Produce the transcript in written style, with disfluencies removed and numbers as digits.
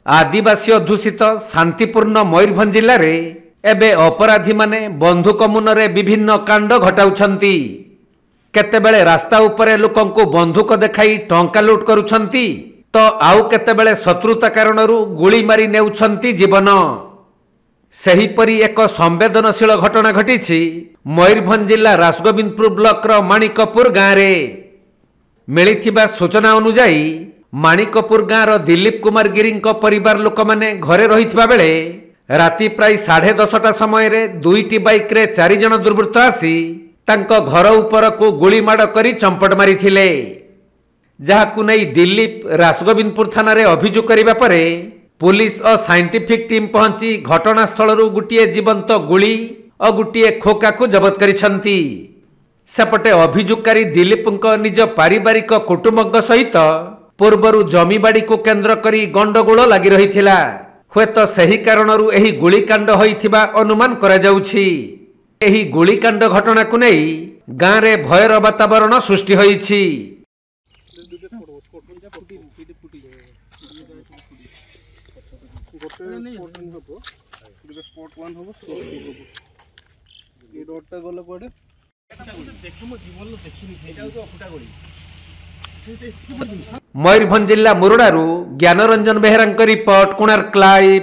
आदिवासी अध्युषित शांतिपूर्ण मयूरभंज जिले में एबे अपराधी माने बंधुक मुନରେ विभिन्न कांड घटाउछंती। केतेबेले रास्ता उपरे लोकंकु बंधुक देखाई टंका लूट करुछंती तो आउ केतेबेले शत्रुता कारणरू गुली मारी नेउछंती जीवन। सेहीपरि एक संवेदनशील घटना घटिछि मयूरभंज जिला राजगोविंदपुर ब्लॉक रो माणिकपुर गाँव रे। मिलिथिबा सूचना अनुसार माणिकपुर गाँव दिलीप कुमार गिरी परिवार लोक माने घरे रहिथिबा बेले राति प्राय 10:30 समय रे दुईटी बाइक रे 4 जन दुर्वृत्त आसी तांको घर उपर को गुली माड़ करी चंपट मारिथिले। जहाकु नै दिलीप राजगोविंदपुर थाना रे अभियोग करिबा परे पुलिस और साइंटिफिक टीम पहुंची घटनास्थल गोटे जीवंत गुली और गोटे खोका को जबत करिसंती। सेपटे अभियोगकारी दिलीप निज पारिवारिक कुटुंब सहित पूर्वर जमीबाड़ी को केंद्र करी गंडगोल लगी रही। हुएत सही कारणरू एही गुलिकांड होइथिबा अनुमान करा जाउछि। एही गुलिकांड घटना को नै गाँव रे भयर वातावरण सृष्टि होइछि। मयूरभंज जिला मुरुडारू ज्ञानरंजन बेहेरा रिपोर्ट कोणार्क लाइव।